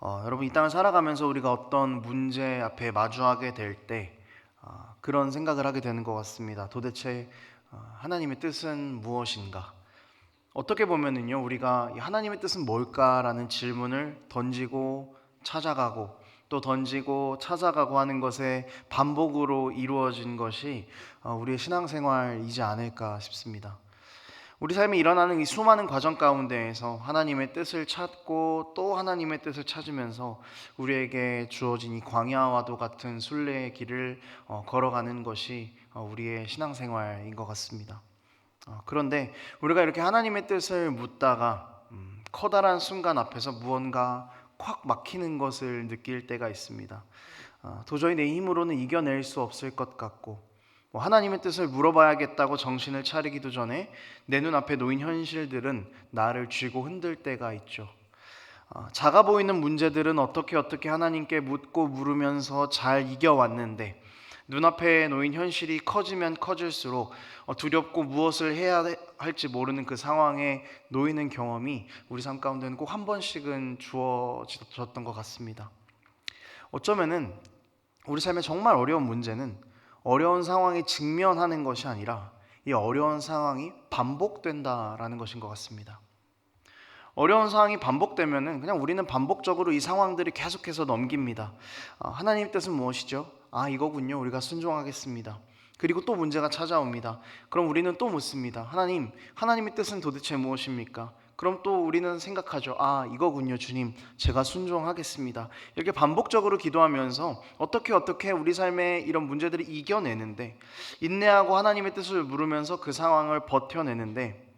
여러분, 이 땅을 살아가면서 우리가 어떤 문제 앞에 마주하게 될 때 그런 생각을 하게 되는 것 같습니다. 도대체 하나님의 뜻은 무엇인가? 어떻게 보면은요, 우리가 이 하나님의 뜻은 뭘까라는 질문을 던지고 찾아가고 또 던지고 찾아가고 하는 것의 반복으로 이루어진 것이 우리의 신앙생활이지 않을까 싶습니다. 우리 삶에 일어나는 이 수많은 과정 가운데에서 하나님의 뜻을 찾고 또 하나님의 뜻을 찾으면서 우리에게 주어진 이 광야와도 같은 순례의 길을 걸어가는 것이 우리의 신앙생활인 것 같습니다. 그런데 우리가 이렇게 하나님의 뜻을 묻다가 커다란 순간 앞에서 무언가 콱 막히는 것을 느낄 때가 있습니다. 도저히 내 힘으로는 이겨낼 수 없을 것 같고, 하나님의 뜻을 물어봐야겠다고 정신을 차리기도 전에 내 눈앞에 놓인 현실들은 나를 쥐고 흔들 때가 있죠. 작아 보이는 문제들은 어떻게 하나님께 묻고 물으면서 잘 이겨왔는데, 눈앞에 놓인 현실이 커지면 커질수록 두렵고 무엇을 해야 할지 모르는 그 상황에 놓이는 경험이 우리 삶 가운데는 꼭 한 번씩은 주어졌던 것 같습니다. 어쩌면은 우리 삶의 정말 어려운 문제는 어려운 상황에 직면하는 것이 아니라 이 어려운 상황이 반복된다라는 것인 것 같습니다. 어려운 상황이 반복되면은 그냥 우리는 반복적으로 이 상황들을 계속해서 넘깁니다. 하나님 뜻은 무엇이죠? 이거군요. 우리가 순종하겠습니다. 그리고 또 문제가 찾아옵니다. 그럼 우리는 또 묻습니다. 하나님의 뜻은 도대체 무엇입니까? 그럼 또 우리는 생각하죠. 이거군요, 주님. 제가 순종하겠습니다. 이렇게 반복적으로 기도하면서 어떻게 우리 삶의 이런 문제들을 이겨내는데, 인내하고 하나님의 뜻을 물으면서 그 상황을 버텨내는데,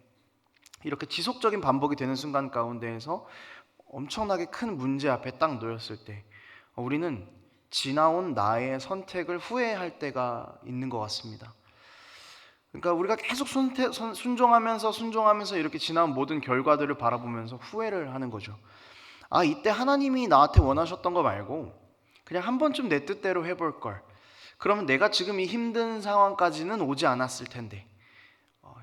이렇게 지속적인 반복이 되는 순간 가운데에서 엄청나게 큰 문제 앞에 딱 놓였을 때 우리는 지나온 나의 선택을 후회할 때가 있는 것 같습니다. 그러니까 우리가 계속 순종하면서 이렇게 지나온 모든 결과들을 바라보면서 후회를 하는 거죠. 이때 하나님이 나한테 원하셨던 거 말고 그냥 한 번쯤 내 뜻대로 해볼 걸. 그러면 내가 지금 이 힘든 상황까지는 오지 않았을 텐데.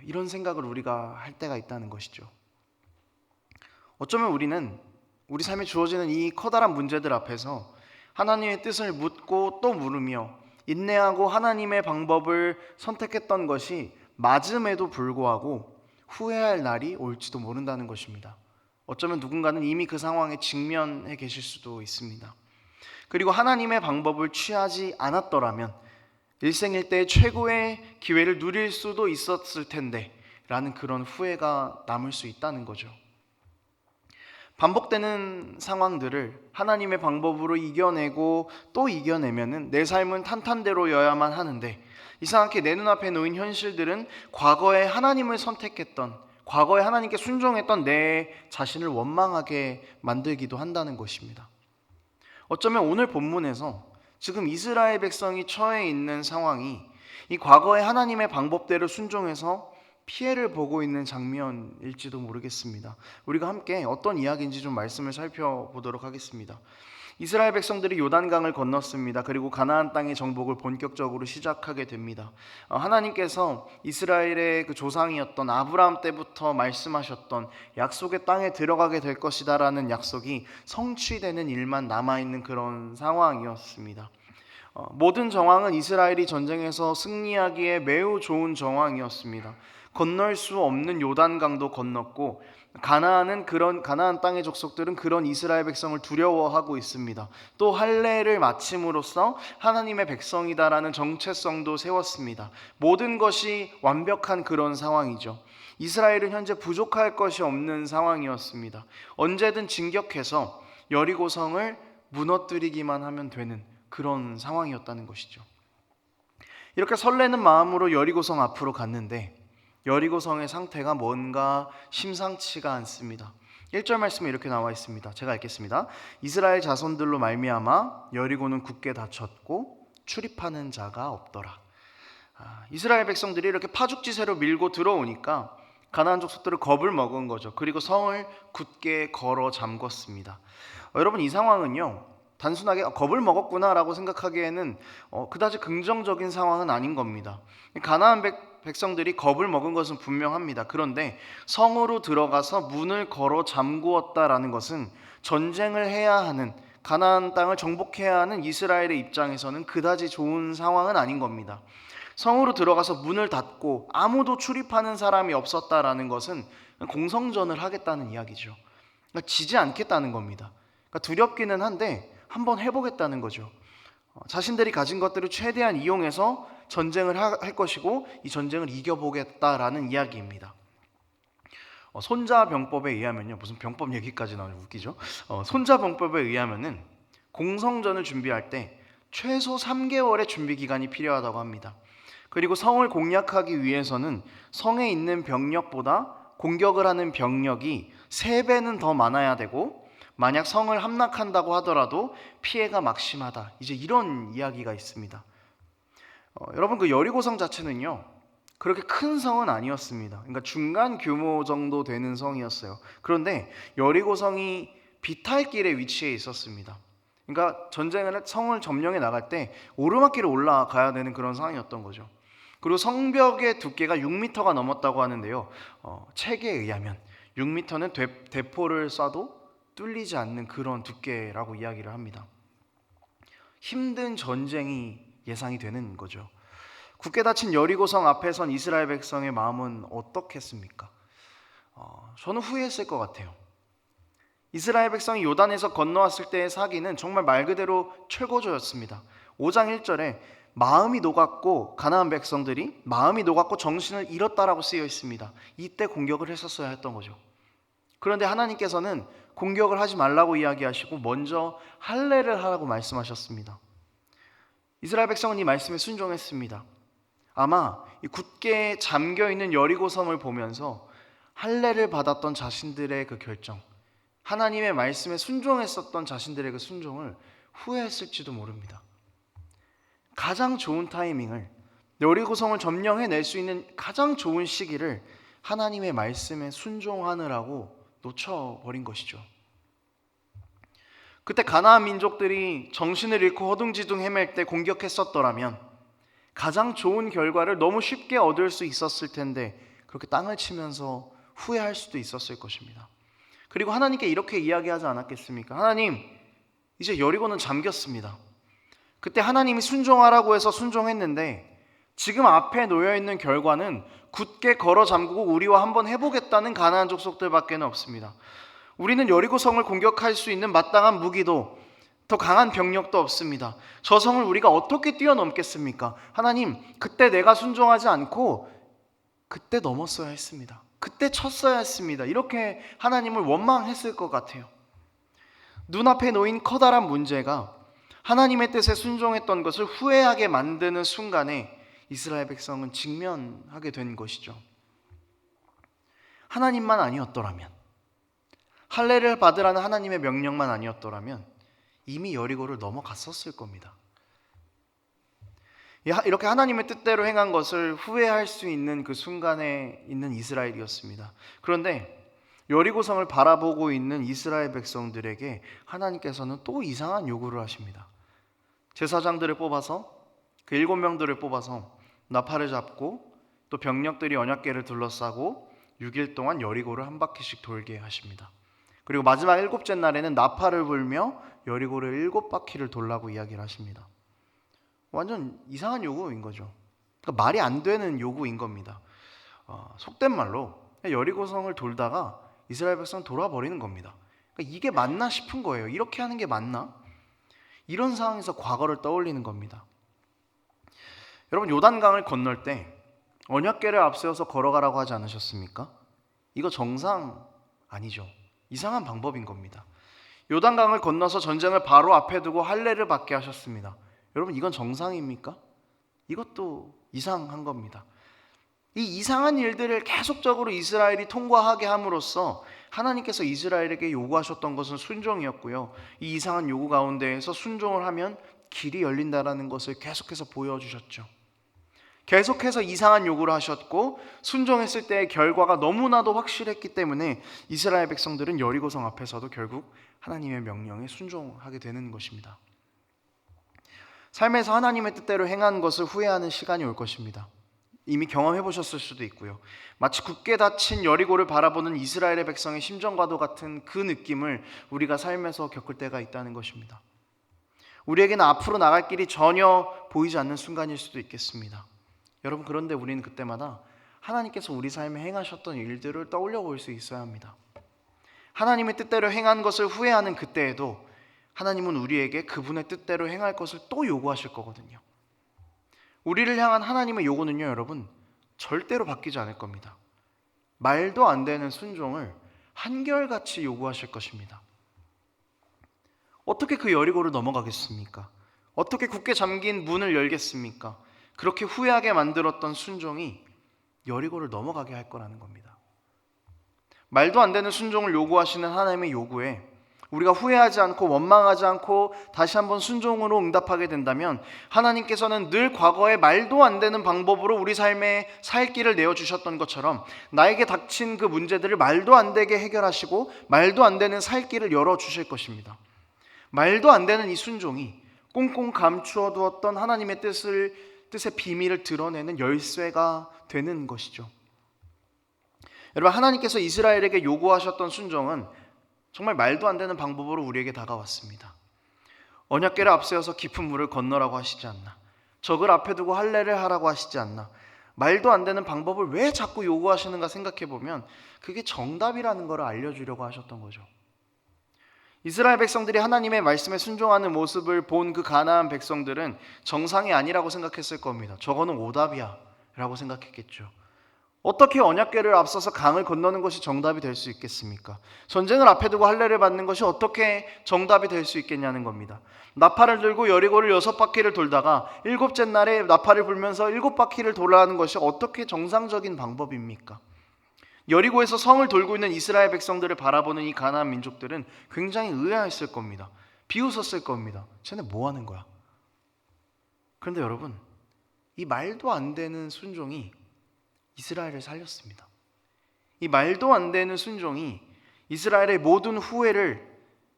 이런 생각을 우리가 할 때가 있다는 것이죠. 어쩌면 우리는 우리 삶에 주어지는 이 커다란 문제들 앞에서 하나님의 뜻을 묻고 또 물으며 인내하고 하나님의 방법을 선택했던 것이 맞음에도 불구하고 후회할 날이 올지도 모른다는 것입니다. 어쩌면 누군가는 이미 그 상황에 직면해 계실 수도 있습니다. 그리고 하나님의 방법을 취하지 않았더라면 일생일대의 최고의 기회를 누릴 수도 있었을 텐데 라는 그런 후회가 남을 수 있다는 거죠. 반복되는 상황들을 하나님의 방법으로 이겨내고 또 이겨내면은 내 삶은 탄탄대로여야만 하는데, 이상하게 내 눈앞에 놓인 현실들은 과거에 하나님을 선택했던, 과거에 하나님께 순종했던 내 자신을 원망하게 만들기도 한다는 것입니다. 어쩌면 오늘 본문에서 지금 이스라엘 백성이 처해 있는 상황이 이 과거에 하나님의 방법대로 순종해서 피해를 보고 있는 장면일지도 모르겠습니다. 우리가 함께 어떤 이야기인지 좀 말씀을 살펴보도록 하겠습니다. 이스라엘 백성들이 요단강을 건넜습니다. 그리고 가나안 땅의 정복을 본격적으로 시작하게 됩니다. 하나님께서 이스라엘의 그 조상이었던 아브라함 때부터 말씀하셨던 약속의 땅에 들어가게 될 것이다라는 약속이 성취되는 일만 남아있는 그런 상황이었습니다. 모든 정황은 이스라엘이 전쟁에서 승리하기에 매우 좋은 정황이었습니다. 건널 수 없는 요단강도 건넜고, 가나안 땅의 족속들은 그런 이스라엘 백성을 두려워하고 있습니다. 또 할례를 마침으로써 하나님의 백성이다라는 정체성도 세웠습니다. 모든 것이 완벽한 그런 상황이죠. 이스라엘은 현재 부족할 것이 없는 상황이었습니다. 언제든 진격해서 여리고성을 무너뜨리기만 하면 되는 그런 상황이었다는 것이죠. 이렇게 설레는 마음으로 여리고성 앞으로 갔는데 여리고성의 상태가 뭔가 심상치가 않습니다. 1절 말씀에 이렇게 나와 있습니다. 제가 읽겠습니다. 이스라엘 자손들로 말미암아 여리고는 굳게 닫혔고 출입하는 자가 없더라. 이스라엘 백성들이 이렇게 파죽지세로 밀고 들어오니까 가나안 족속들을 겁을 먹은 거죠. 그리고 성을 굳게 걸어 잠궜습니다. 여러분, 이 상황은요, 단순하게 겁을 먹었구나라고 생각하기에는 그다지 긍정적인 상황은 아닌 겁니다. 가나안 백성들이 겁을 먹은 것은 분명합니다. 그런데 성으로 들어가서 문을 걸어 잠그었다라는 것은 전쟁을 해야 하는, 가나안 땅을 정복해야 하는 이스라엘의 입장에서는 그다지 좋은 상황은 아닌 겁니다. 성으로 들어가서 문을 닫고 아무도 출입하는 사람이 없었다라는 것은 공성전을 하겠다는 이야기죠. 그러니까 지지 않겠다는 겁니다. 그러니까 두렵기는 한데 한번 해보겠다는 거죠. 자신들이 가진 것들을 최대한 이용해서 전쟁을 할 것이고 이 전쟁을 이겨보겠다라는 이야기입니다. 손자병법에 의하면요, 무슨 병법 얘기까지 나오면 웃기죠. 손자병법에 의하면은 공성전을 준비할 때 최소 3개월의 준비 기간이 필요하다고 합니다. 그리고 성을 공략하기 위해서는 성에 있는 병력보다 공격을 하는 병력이 3배는 더 많아야 되고, 만약 성을 함락한다고 하더라도 피해가 막심하다, 이제 이런 이야기가 있습니다. 여러분, 그 여리고성 자체는요 그렇게 큰 성은 아니었습니다. 그러니까 중간 규모 정도 되는 성이었어요. 그런데 여리고성이 비탈길에 위치해 있었습니다. 그러니까 성을 점령해 나갈 때 오르막길을 올라가야 되는 그런 상황이었던 거죠. 그리고 성벽의 두께가 6m가 넘었다고 하는데요, 책에 의하면 6m는 대포를 쏴도 뚫리지 않는 그런 두께라고 이야기를 합니다. 힘든 전쟁이 예상이 되는 거죠. 굳게 닫힌 여리고성 앞에 선 이스라엘 백성의 마음은 어떻겠습니까? 저는 후회했을 것 같아요. 이스라엘 백성이 요단에서 건너왔을 때의 사기는 정말 말 그대로 철거조였습니다. 5장 1절에 마음이 녹았고, 가나안 백성들이 마음이 녹았고 정신을 잃었다라고 쓰여 있습니다. 이때 공격을 했었어야 했던 거죠. 그런데 하나님께서는 공격을 하지 말라고 이야기하시고 먼저 할례를 하라고 말씀하셨습니다. 이스라엘 백성은 이 말씀에 순종했습니다. 아마 이 굳게 잠겨있는 여리고성을 보면서 할례를 받았던 자신들의 그 결정, 하나님의 말씀에 순종했었던 자신들의 그 순종을 후회했을지도 모릅니다. 가장 좋은 타이밍을, 여리고성을 점령해낼 수 있는 가장 좋은 시기를 하나님의 말씀에 순종하느라고 놓쳐버린 것이죠. 그때 가나안 민족들이 정신을 잃고 허둥지둥 헤맬 때 공격했었더라면 가장 좋은 결과를 너무 쉽게 얻을 수 있었을 텐데 그렇게 땅을 치면서 후회할 수도 있었을 것입니다. 그리고 하나님께 이렇게 이야기하지 않았겠습니까? 하나님, 이제 여리고는 잠겼습니다. 그때 하나님이 순종하라고 해서 순종했는데 지금 앞에 놓여있는 결과는 굳게 걸어 잠그고 우리와 한번 해보겠다는 가나안 족속들밖에 없습니다. 우리는 여리고성을 공격할 수 있는 마땅한 무기도 더 강한 병력도 없습니다. 저 성을 우리가 어떻게 뛰어넘겠습니까? 하나님, 그때 내가 순종하지 않고 그때 넘었어야 했습니다. 그때 쳤어야 했습니다. 이렇게 하나님을 원망했을 것 같아요. 눈앞에 놓인 커다란 문제가 하나님의 뜻에 순종했던 것을 후회하게 만드는 순간에 이스라엘 백성은 직면하게 된 것이죠. 하나님만 아니었더라면, 할례를 받으라는 하나님의 명령만 아니었더라면 이미 여리고를 넘어갔었을 겁니다. 이렇게 하나님의 뜻대로 행한 것을 후회할 수 있는 그 순간에 있는 이스라엘이었습니다. 그런데 여리고성을 바라보고 있는 이스라엘 백성들에게 하나님께서는 또 이상한 요구를 하십니다. 제사장들을 뽑아서, 그 7명들을 뽑아서 나팔을 잡고 또 병력들이 언약궤를 둘러싸고 6일 동안 여리고를 한 바퀴씩 돌게 하십니다. 그리고 마지막 7째 날에는 나팔을 불며 여리고를 7바퀴를 돌라고 이야기를 하십니다. 완전 이상한 요구인 거죠. 그러니까 말이 안 되는 요구인 겁니다. 속된 말로 여리고성을 돌다가 이스라엘 백성은 돌아버리는 겁니다. 그러니까 이게 맞나 싶은 거예요. 이렇게 하는 게 맞나? 이런 상황에서 과거를 떠올리는 겁니다. 여러분, 요단강을 건널 때 언약궤를 앞세워서 걸어가라고 하지 않으셨습니까? 이거 정상 아니죠. 이상한 방법인 겁니다. 요단강을 건너서 전쟁을 바로 앞에 두고 할례를 받게 하셨습니다. 여러분, 이건 정상입니까? 이것도 이상한 겁니다. 이 이상한 일들을 계속적으로 이스라엘이 통과하게 함으로써 하나님께서 이스라엘에게 요구하셨던 것은 순종이었고요, 이 이상한 요구 가운데에서 순종을 하면 길이 열린다라는 것을 계속해서 보여주셨죠. 계속해서 이상한 요구를 하셨고 순종했을 때의 결과가 너무나도 확실했기 때문에 이스라엘 백성들은 여리고성 앞에서도 결국 하나님의 명령에 순종하게 되는 것입니다. 삶에서 하나님의 뜻대로 행한 것을 후회하는 시간이 올 것입니다. 이미 경험해 보셨을 수도 있고요. 마치 굳게 닫힌 여리고를 바라보는 이스라엘의 백성의 심정과도 같은 그 느낌을 우리가 삶에서 겪을 때가 있다는 것입니다. 우리에게는 앞으로 나갈 길이 전혀 보이지 않는 순간일 수도 있겠습니다. 여러분, 그런데 우리는 그때마다 하나님께서 우리 삶에 행하셨던 일들을 떠올려 볼 수 있어야 합니다. 하나님의 뜻대로 행한 것을 후회하는 그때에도 하나님은 우리에게 그분의 뜻대로 행할 것을 또 요구하실 거거든요. 우리를 향한 하나님의 요구는요, 여러분, 절대로 바뀌지 않을 겁니다. 말도 안 되는 순종을 한결같이 요구하실 것입니다. 어떻게 그 여리고를 넘어가겠습니까? 어떻게 굳게 잠긴 문을 열겠습니까? 그렇게 후회하게 만들었던 순종이 여리고를 넘어가게 할 거라는 겁니다. 말도 안 되는 순종을 요구하시는 하나님의 요구에 우리가 후회하지 않고 원망하지 않고 다시 한번 순종으로 응답하게 된다면 하나님께서는 늘 과거에 말도 안 되는 방법으로 우리 삶에 살 길을 내어주셨던 것처럼 나에게 닥친 그 문제들을 말도 안 되게 해결하시고 말도 안 되는 살 길을 열어주실 것입니다. 말도 안 되는 이 순종이 꽁꽁 감추어 두었던 하나님의 뜻의 비밀을 드러내는 열쇠가 되는 것이죠. 여러분, 하나님께서 이스라엘에게 요구하셨던 순종은 정말 말도 안 되는 방법으로 우리에게 다가왔습니다. 언약궤를 앞세워서 깊은 물을 건너라고 하시지 않나, 적을 앞에 두고 할례를 하라고 하시지 않나, 말도 안 되는 방법을 왜 자꾸 요구하시는가 생각해 보면 그게 정답이라는 걸 알려주려고 하셨던 거죠. 이스라엘 백성들이 하나님의 말씀에 순종하는 모습을 본 그 가나안 백성들은 정상이 아니라고 생각했을 겁니다. 저거는 오답이야 라고 생각했겠죠. 어떻게 언약궤를 앞서서 강을 건너는 것이 정답이 될 수 있겠습니까? 전쟁을 앞에 두고 할례를 받는 것이 어떻게 정답이 될 수 있겠냐는 겁니다. 나팔을 들고 여리고를 6바퀴를 돌다가 7째 날에 나팔을 불면서 7바퀴를 돌아가는 것이 어떻게 정상적인 방법입니까? 여리고에서 성을 돌고 있는 이스라엘 백성들을 바라보는 이 가나안 민족들은 굉장히 의아했을 겁니다. 비웃었을 겁니다. 쟤네 뭐 하는 거야? 그런데 여러분, 이 말도 안 되는 순종이 이스라엘을 살렸습니다. 이 말도 안 되는 순종이 이스라엘의 모든 후회를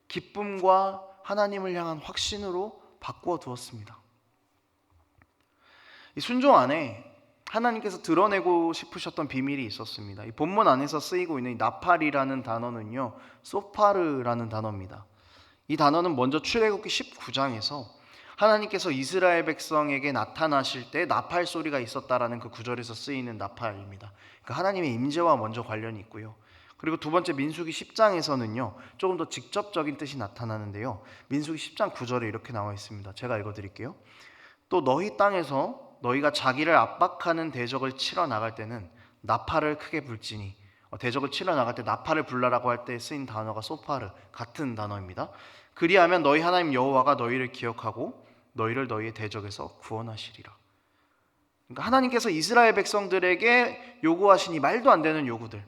기쁨과 하나님을 향한 확신으로 바꾸어 두었습니다. 이 순종 안에 하나님께서 드러내고 싶으셨던 비밀이 있었습니다. 이 본문 안에서 쓰이고 있는 이 나팔이라는 단어는요, 소파르라는 단어입니다. 이 단어는 먼저 출애굽기 19장에서 하나님께서 이스라엘 백성에게 나타나실 때 나팔 소리가 있었다라는 그 구절에서 쓰이는 나팔입니다. 그러니까 하나님의 임재와 먼저 관련이 있고요. 그리고 두 번째 민수기 10장에서는요, 조금 더 직접적인 뜻이 나타나는데요. 민수기 10장 9절에 이렇게 나와 있습니다. 제가 읽어드릴게요. 또 너희 땅에서 너희가 자기를 압박하는 대적을 치러 나갈 때는 나팔을 크게 불지니, 대적을 치러 나갈 때 나팔을 불라라고 할 때 쓰인 단어가 소파르, 같은 단어입니다. 그리하면 너희 하나님 여호와가 너희를 기억하고 너희를 너희의 대적에서 구원하시리라. 그러니까 하나님께서 이스라엘 백성들에게 요구하신 이 말도 안 되는 요구들,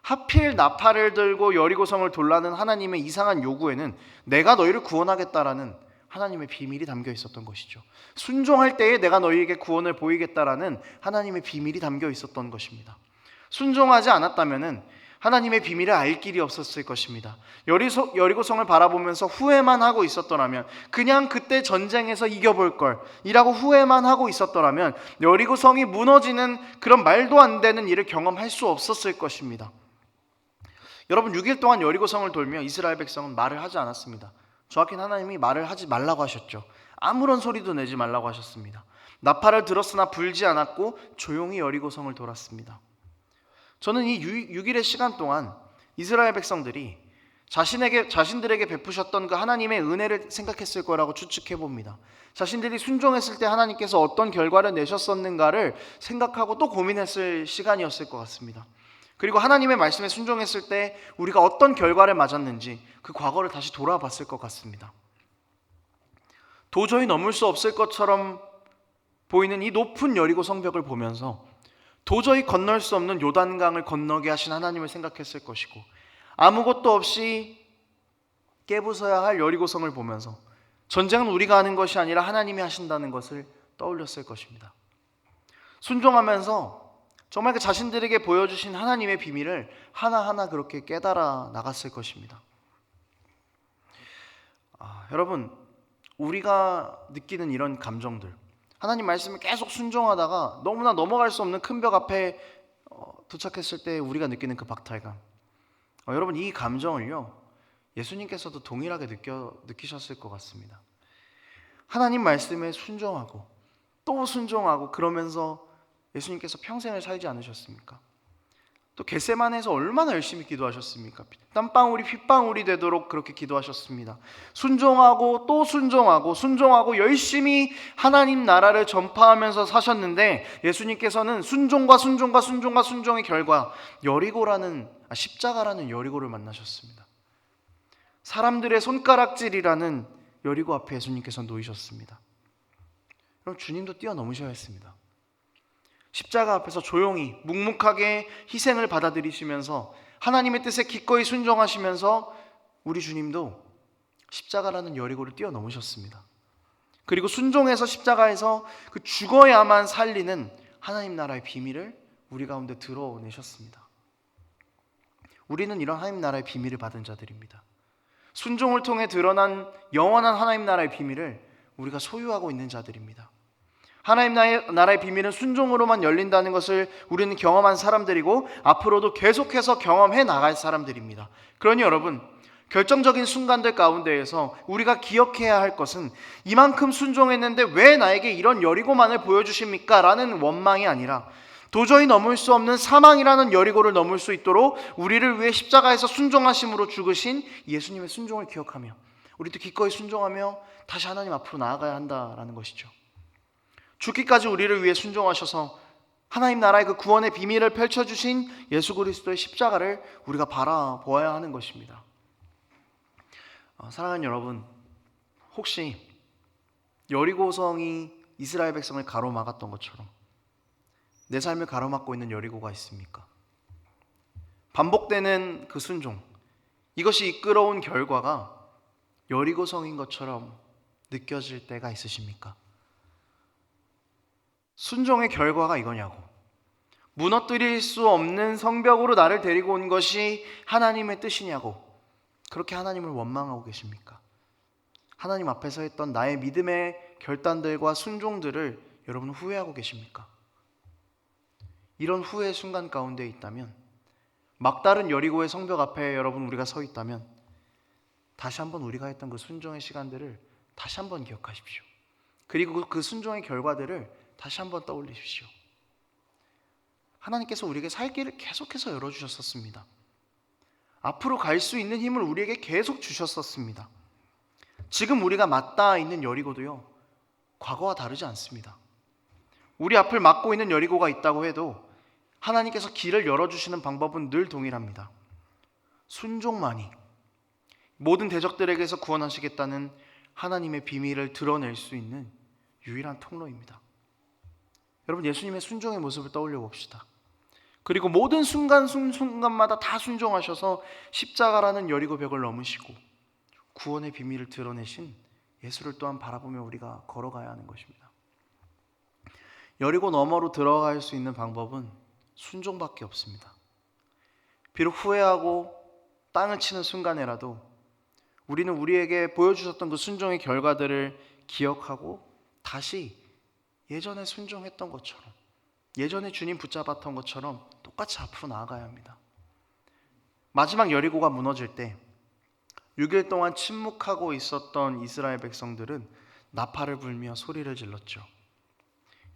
하필 나팔을 들고 여리고성을 돌라는 하나님의 이상한 요구에는 내가 너희를 구원하겠다라는 하나님의 비밀이 담겨 있었던 것이죠. 순종할 때에 내가 너희에게 구원을 보이겠다라는 하나님의 비밀이 담겨 있었던 것입니다. 순종하지 않았다면은 하나님의 비밀을 알 길이 없었을 것입니다. 여리고성을 바라보면서 후회만 하고 있었더라면, 그냥 그때 전쟁에서 이겨볼 걸 이라고 후회만 하고 있었더라면 여리고성이 무너지는 그런 말도 안 되는 일을 경험할 수 없었을 것입니다. 여러분, 6일 동안 여리고성을 돌며 이스라엘 백성은 말을 하지 않았습니다. 정확히는 하나님이 말을 하지 말라고 하셨죠. 아무런 소리도 내지 말라고 하셨습니다. 나팔을 들었으나 불지 않았고 조용히 여리고성을 돌았습니다. 저는 이 6일의 시간 동안 이스라엘 백성들이 자신들에게 베푸셨던 그 하나님의 은혜를 생각했을 거라고 추측해 봅니다. 자신들이 순종했을 때 하나님께서 어떤 결과를 내셨었는가를 생각하고 또 고민했을 시간이었을 것 같습니다. 그리고 하나님의 말씀에 순종했을 때 우리가 어떤 결과를 맞았는지 그 과거를 다시 돌아봤을 것 같습니다. 도저히 넘을 수 없을 것처럼 보이는 이 높은 여리고 성벽을 보면서 도저히 건널 수 없는 요단강을 건너게 하신 하나님을 생각했을 것이고, 아무것도 없이 깨부숴야 할 여리고성을 보면서 전쟁은 우리가 하는 것이 아니라 하나님이 하신다는 것을 떠올렸을 것입니다. 순종하면서 정말 그 자신들에게 보여주신 하나님의 비밀을 하나하나 그렇게 깨달아 나갔을 것입니다. 여러분, 우리가 느끼는 이런 감정들, 하나님 말씀을 계속 순종하다가 너무나 넘어갈 수 없는 큰 벽 앞에 도착했을 때 우리가 느끼는 그 박탈감. 여러분, 이 감정을요, 예수님께서도 동일하게 느끼셨을 것 같습니다. 하나님 말씀에 순종하고 또 순종하고 그러면서 예수님께서 평생을 살지 않으셨습니까? 또 겟세마네에서 얼마나 열심히 기도하셨습니까? 땀방울이 핏방울이 되도록 그렇게 기도하셨습니다. 순종하고 또 순종하고 열심히 하나님 나라를 전파하면서 사셨는데, 예수님께서는 순종의 결과 십자가라는 여리고를 만나셨습니다. 사람들의 손가락질이라는 여리고 앞에 예수님께서 놓이셨습니다. 그럼 주님도 뛰어넘으셔야 했습니다. 십자가 앞에서 조용히 묵묵하게 희생을 받아들이시면서 하나님의 뜻에 기꺼이 순종하시면서 우리 주님도 십자가라는 여리고를 뛰어넘으셨습니다. 그리고 순종해서 십자가에서 그 죽어야만 살리는 하나님 나라의 비밀을 우리 가운데 드러내셨습니다. 우리는 이런 하나님 나라의 비밀을 받은 자들입니다. 순종을 통해 드러난 영원한 하나님 나라의 비밀을 우리가 소유하고 있는 자들입니다. 하나님 나라의 비밀은 순종으로만 열린다는 것을 우리는 경험한 사람들이고 앞으로도 계속해서 경험해 나갈 사람들입니다. 그러니 여러분, 결정적인 순간들 가운데에서 우리가 기억해야 할 것은 이만큼 순종했는데 왜 나에게 이런 여리고만을 보여주십니까? 라는 원망이 아니라 도저히 넘을 수 없는 사망이라는 여리고를 넘을 수 있도록 우리를 위해 십자가에서 순종하심으로 죽으신 예수님의 순종을 기억하며 우리도 기꺼이 순종하며 다시 하나님 앞으로 나아가야 한다라는 것이죠. 죽기까지 우리를 위해 순종하셔서 하나님 나라의 그 구원의 비밀을 펼쳐주신 예수 그리스도의 십자가를 우리가 바라보아야 하는 것입니다. 사랑하는 여러분, 혹시 여리고성이 이스라엘 백성을 가로막았던 것처럼 내 삶을 가로막고 있는 여리고가 있습니까? 반복되는 그 순종, 이것이 이끌어온 결과가 여리고성인 것처럼 느껴질 때가 있으십니까? 순종의 결과가 이거냐고, 무너뜨릴 수 없는 성벽으로 나를 데리고 온 것이 하나님의 뜻이냐고, 그렇게 하나님을 원망하고 계십니까? 하나님 앞에서 했던 나의 믿음의 결단들과 순종들을 여러분 후회하고 계십니까? 이런 후회의 순간 가운데 있다면, 막다른 여리고의 성벽 앞에 여러분 우리가 서 있다면 다시 한번 우리가 했던 그 순종의 시간들을 다시 한번 기억하십시오. 그리고 그 순종의 결과들을 다시 한번 떠올리십시오. 하나님께서 우리에게 살 길을 계속해서 열어주셨었습니다. 앞으로 갈 수 있는 힘을 우리에게 계속 주셨었습니다. 지금 우리가 맞닿아 있는 여리고도요, 과거와 다르지 않습니다. 우리 앞을 막고 있는 여리고가 있다고 해도 하나님께서 길을 열어주시는 방법은 늘 동일합니다. 순종만이 모든 대적들에게서 구원하시겠다는 하나님의 비밀을 드러낼 수 있는 유일한 통로입니다. 여러분, 예수님의 순종의 모습을 떠올려 봅시다. 그리고 모든 순간순간마다 다 순종하셔서 십자가라는 여리고 벽을 넘으시고 구원의 비밀을 드러내신 예수를 또한 바라보며 우리가 걸어가야 하는 것입니다. 여리고 너머로 들어갈 수 있는 방법은 순종밖에 없습니다. 비록 후회하고 땅을 치는 순간에라도 우리는 우리에게 보여주셨던 그 순종의 결과들을 기억하고 다시 예전에 순종했던 것처럼, 예전에 주님 붙잡았던 것처럼 똑같이 앞으로 나아가야 합니다. 마지막 여리고가 무너질 때 6일 동안 침묵하고 있었던 이스라엘 백성들은 나팔을 불며 소리를 질렀죠.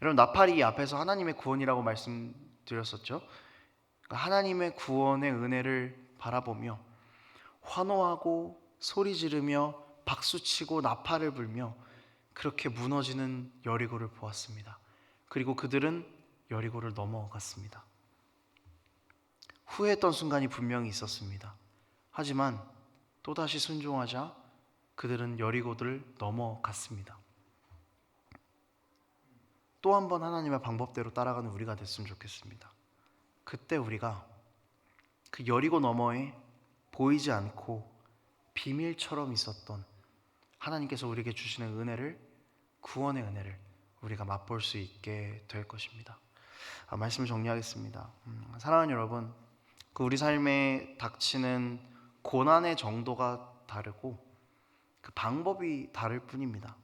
여러분, 나팔이 이 앞에서 하나님의 구원이라고 말씀드렸었죠. 그러니까 하나님의 구원의 은혜를 바라보며 환호하고 소리 지르며 박수치고 나팔을 불며 그렇게 무너지는 여리고를 보았습니다. 그리고 그들은 여리고를 넘어갔습니다. 후회했던 순간이 분명히 있었습니다. 하지만 또다시 순종하자 그들은 여리고를 넘어갔습니다. 또 한 번 하나님의 방법대로 따라가는 우리가 됐으면 좋겠습니다. 그때 우리가 그 여리고 너머에 보이지 않고 비밀처럼 있었던 하나님께서 우리에게 주시는 은혜를, 구원의 은혜를 우리가 맛볼 수 있게 될 것입니다. 말씀을 정리하겠습니다. 사랑하는 여러분, 그 우리 삶에 닥치는 고난의 정도가 다르고 그 방법이 다를 뿐입니다.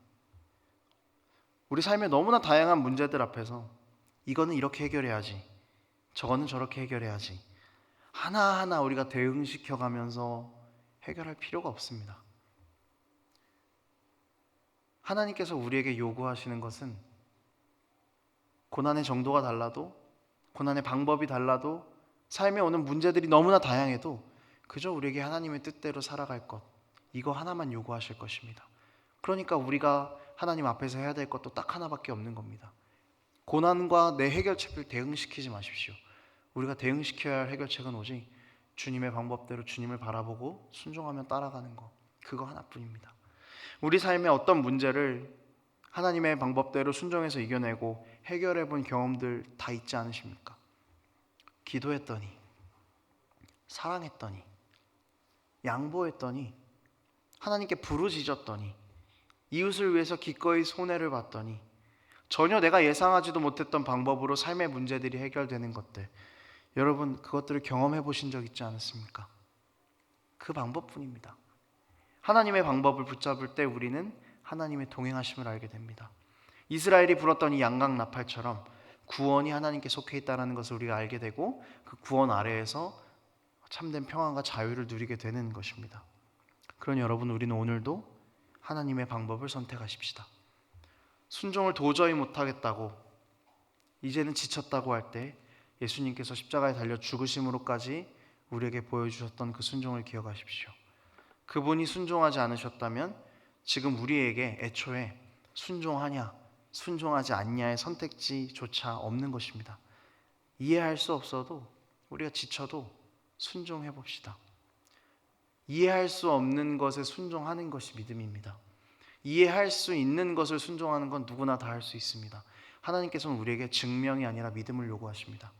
우리 삶의 너무나 다양한 문제들 앞에서 이거는 이렇게 해결해야지, 저거는 저렇게 해결해야지, 하나하나 우리가 대응시켜 가면서 해결할 필요가 없습니다. 하나님께서 우리에게 요구하시는 것은 고난의 정도가 달라도, 고난의 방법이 달라도, 삶에 오는 문제들이 너무나 다양해도 그저 우리에게 하나님의 뜻대로 살아갈 것, 이거 하나만 요구하실 것입니다. 그러니까 우리가 하나님 앞에서 해야 될 것도 딱 하나밖에 없는 겁니다. 고난과 내 해결책을 대응시키지 마십시오. 우리가 대응시켜야 할 해결책은 오직 주님의 방법대로 주님을 바라보고 순종하며 따라가는 것, 그거 하나뿐입니다. 우리 삶의 어떤 문제를 하나님의 방법대로 순종해서 이겨내고 해결해 본 경험들 다 있지 않으십니까? 기도했더니, 사랑했더니, 양보했더니, 하나님께 부르짖었더니, 이웃을 위해서 기꺼이 손해를 봤더니, 전혀 내가 예상하지도 못했던 방법으로 삶의 문제들이 해결되는 것들, 여러분 그것들을 경험해 보신 적 있지 않습니까? 그 방법뿐입니다. 하나님의 방법을 붙잡을 때 우리는 하나님의 동행하심을 알게 됩니다. 이스라엘이 불었던 이 양각 나팔처럼 구원이 하나님께 속해 있다는 것을 우리가 알게 되고 그 구원 아래에서 참된 평안과 자유를 누리게 되는 것입니다. 그러니 여러분, 우리는 오늘도 하나님의 방법을 선택하십시다. 순종을 도저히 못하겠다고, 이제는 지쳤다고 할 때 예수님께서 십자가에 달려 죽으심으로까지 우리에게 보여주셨던 그 순종을 기억하십시오. 그분이 순종하지 않으셨다면 지금 우리에게 애초에 순종하냐 순종하지 않냐의 선택지조차 없는 것입니다. 이해할 수 없어도, 우리가 지쳐도 순종해 봅시다. 이해할 수 없는 것에 순종하는 것이 믿음입니다. 이해할 수 있는 것을 순종하는 건 누구나 다 할 수 있습니다. 하나님께서는 우리에게 증명이 아니라 믿음을 요구하십니다.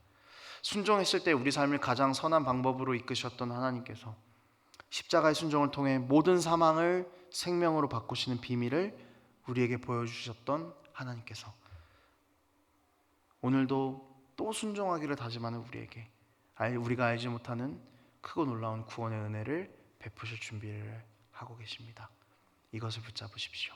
순종했을 때 우리 삶을 가장 선한 방법으로 이끄셨던 하나님께서 십자가의 순종을 통해 모든 사망을 생명으로 바꾸시는 비밀을 우리에게 보여주셨던 하나님께서 오늘도 또 순종하기를 다짐하는 우리에게 우리가 알지 못하는 크고 놀라운 구원의 은혜를 베푸실 준비를 하고 계십니다. 이것을 붙잡으십시오.